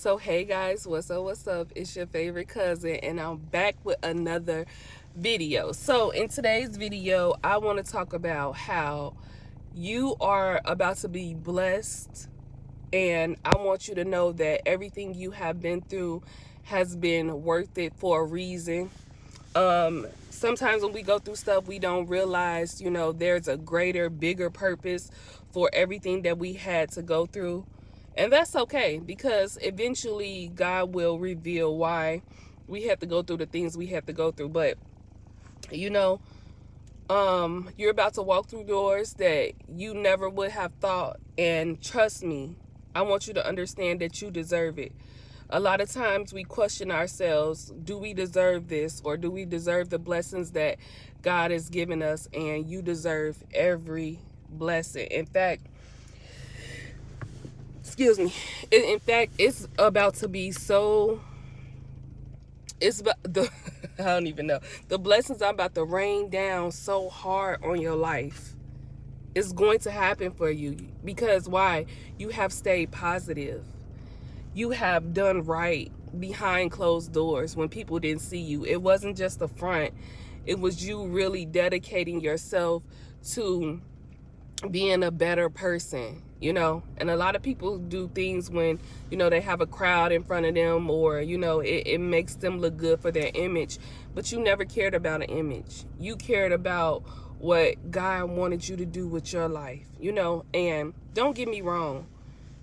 So hey guys, what's up? It's your favorite cousin and I'm back with another video. So in today's video, I want to talk about how you are about to be blessed, and I want you to know that everything you have been through has been worth it for a reason. Sometimes when we go through stuff, we don't realize, there's a greater, bigger purpose for everything that we had to go through. And that's okay, because eventually God will reveal why we have to go through the things we have to go through. But, you know, you're about to walk through doors that you never would have thought. And trust me, I want you to understand that you deserve it. A lot of times we question ourselves, do we deserve this, or do we deserve the blessings that God has given us? And you deserve every blessing. In fact, it's about to be so, it's about the, I don't even know. The blessings are about to rain down so hard on your life. It's going to happen for you because why? You have stayed positive. You have done right behind closed doors when people didn't see you. It wasn't just the front. It was you really dedicating yourself to being a better person, and a lot of people do things when, they have a crowd in front of them, or, it makes them look good for their image. But you never cared about an image. You cared about what God wanted you to do with your life, and don't get me wrong.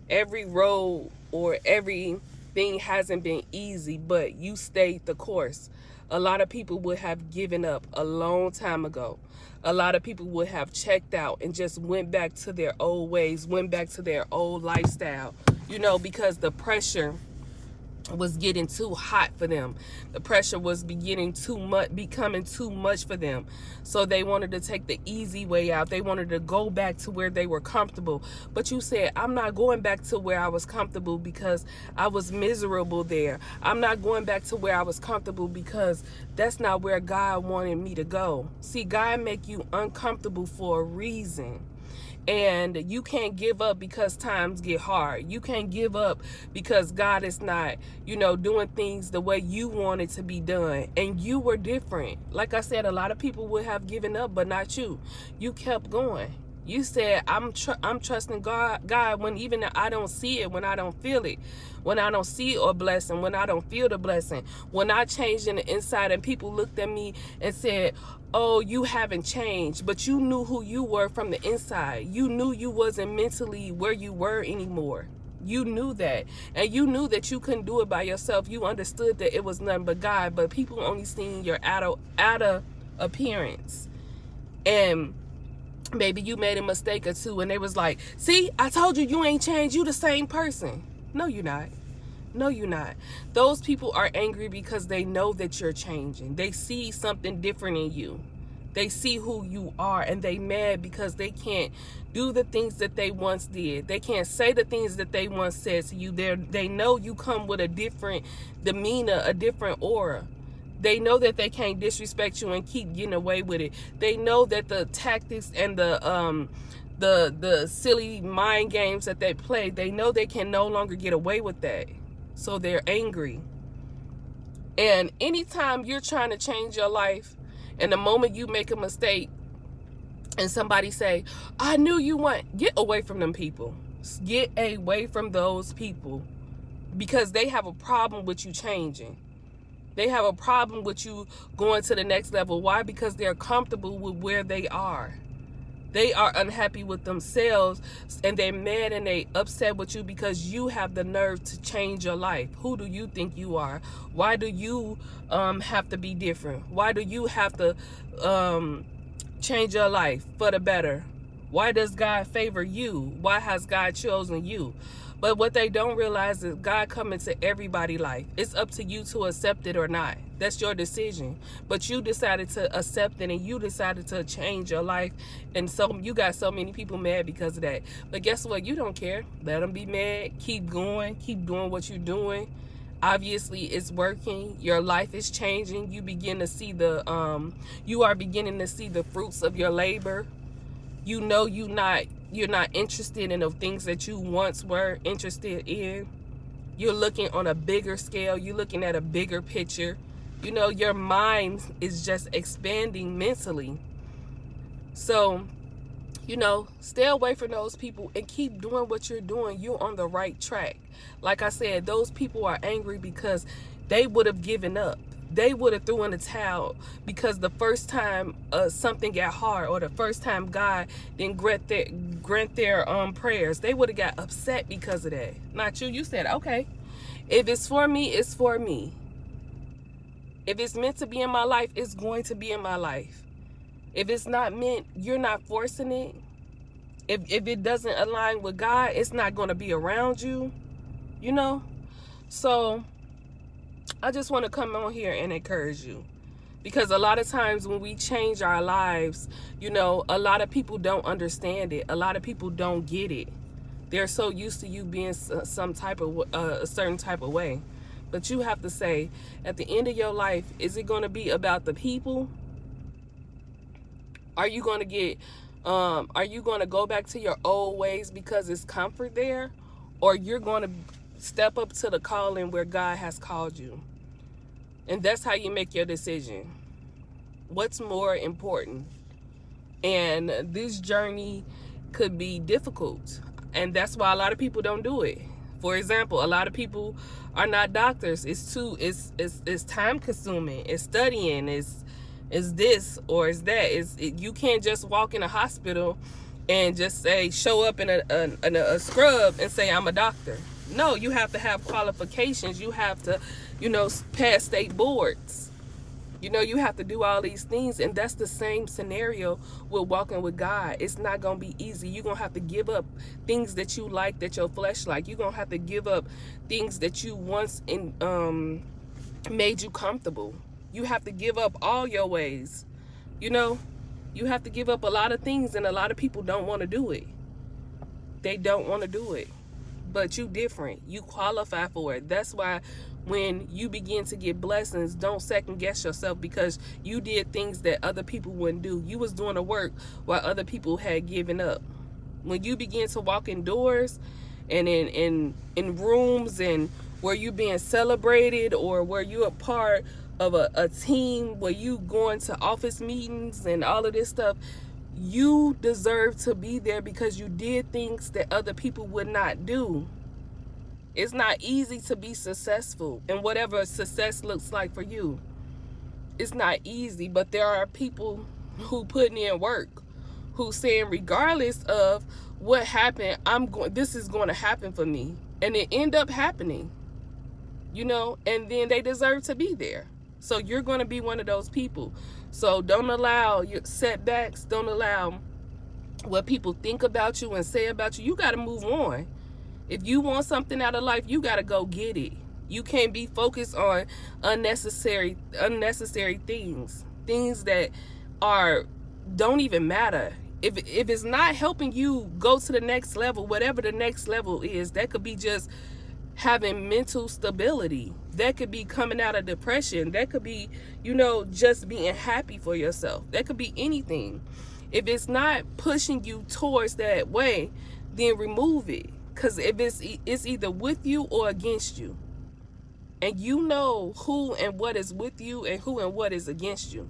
Every road or everything hasn't been easy, but you stayed the course. A lot of people would have given up a long time ago. A lot of people would have checked out and just went back to their old ways, went back to their old lifestyle, because the pressure was getting too hot for them. The pressure was becoming too much for them. So they wanted to take the easy way out. They wanted to go back to where they were comfortable. But you said, I'm not going back to where I was comfortable because I was miserable there. I'm not going back to where I was comfortable because that's not where God wanted me to go. See, God make you uncomfortable for a reason. And you can't give up because times get hard. You can't give up because God is not, doing things the way you want it to be done. And you were different. Like I said, a lot of people would have given up, but not you. You kept going. You said, I'm trusting God when even I don't see it, when I don't feel it, when I don't see a blessing, when I don't feel the blessing, when I changed in the inside and people looked at me and said, oh, you haven't changed, but you knew who you were from the inside. You knew you wasn't mentally where you were anymore. You knew that. And you knew that you couldn't do it by yourself. You understood that it was nothing but God, but people only seen your outer appearance. And maybe you made a mistake or two and they was like, see, I told you, you ain't changed. You the same person. No, you're not. No, you're not. Those people are angry because they know that you're changing. They see something different in you. They see who you are, and they mad because they can't do the things that they once did. They can't say the things that they once said to you. They know you come with a different demeanor, a different aura. They know that they can't disrespect you and keep getting away with it. They know that the tactics and the silly mind games that they play, they know they can no longer get away with that. So they're angry. And anytime you're trying to change your life, and the moment you make a mistake and somebody say, I knew you want, get away from them people. Get away from those people, because they have a problem with you changing. They have a problem with you going to the next level. Why? Because they're comfortable with where they are. They are unhappy with themselves, and they're mad and they upset with you because you have the nerve to change your life. Who do you think you are? Why do you have to be different? Why do you have to change your life for the better? Why does God favor you? Why has God chosen you? But what they don't realize is God comes into everybody's life. It's up to you to accept it or not. That's your decision. But you decided to accept it, and you decided to change your life. And so you got so many people mad because of that. But guess what? You don't care. Let them be mad. Keep going. Keep doing what you're doing. Obviously, it's working. Your life is changing. You begin to see you are beginning to see the fruits of your labor. You know you're not interested in the things that you once were interested in. You're looking on a bigger scale. You're looking at a bigger picture. You know, your mind is just expanding mentally. So, you know, stay away from those people and keep doing what you're doing. You're on the right track. Like I said, those people are angry because they would have given up. They would have threw in the towel because the first time something got hard, or the first time God didn't grant their prayers, they would have got upset because of that. Not you. You said, okay, if it's for me, it's for me. If it's meant to be in my life, it's going to be in my life. If it's not meant, you're not forcing it. If it doesn't align with God, it's not going to be around you, you know? So I just want to come on here and encourage you, because a lot of times when we change our lives, you know, a lot of people don't understand it. A lot of people don't get it. They're so used to you being some type of a certain type of way. But you have to say, at the end of your life, is it going to be about the people? Are you going to get, are you going to go back to your old ways because it's comfort there? Or you're going to step up to the calling where God has called you? And that's how you make your decision. What's more important? And this journey could be difficult. And that's why a lot of people don't do it. For example, a lot of people are not doctors. It's time consuming. It's studying. It's this or it's that. You can't just walk in a hospital and just say, show up in a scrub and say, I'm a doctor. No, you have to have qualifications. You have to, you know, pass state boards. You know, you have to do all these things. And that's the same scenario with walking with God. It's not going to be easy. You're going to have to give up things that you like, that your flesh like. You're going to have to give up things that you once made you comfortable. You have to give up all your ways. You know, you have to give up a lot of things, and a lot of people don't want to do it. They don't want to do it. But you different. You qualify for it. That's why when you begin to get blessings, don't second guess yourself because you did things that other people wouldn't do. You was doing the work while other people had given up. When you begin to walk indoors and in rooms and where you being celebrated, or where you a part of a team, where you going to office meetings and all of this stuff, you deserve to be there because you did things that other people would not do. It's not easy to be successful, and whatever success looks like for you, it's not easy. But there are people who putting in work, who saying regardless of what happened, this is going to happen for me, and it end up happening, you know, and then they deserve to be there. So you're going to be one of those people. So don't allow your setbacks. Don't allow what people think about you and say about you. You got to move on. If you want something out of life, you got to go get it. You can't be focused on unnecessary things that don't even matter. If it's not helping you go to the next level, whatever the next level is, that could be just having mental stability. That could be coming out of depression. That could be, you know, just being happy for yourself. That could be anything. If it's not pushing you towards that way, then remove it. Because if it's either with you or against you. And you know who and what is with you and who and what is against you.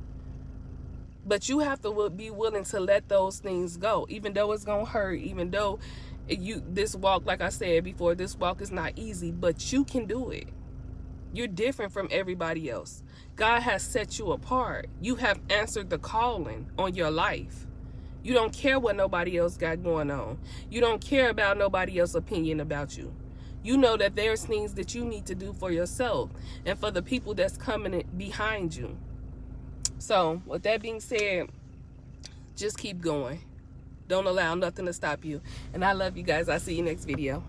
But you have to be willing to let those things go, even though it's going to hurt, even though this walk, like I said before, this walk is not easy, but you can do it. You're different from everybody else. God has set you apart. You have answered the calling on your life. You don't care what nobody else got going on. You don't care about nobody else's opinion about you. You know that there's things that you need to do for yourself and for the people that's coming behind you. So with that being said, just keep going. Don't allow nothing to stop you. And I love you guys. I'll see you next video.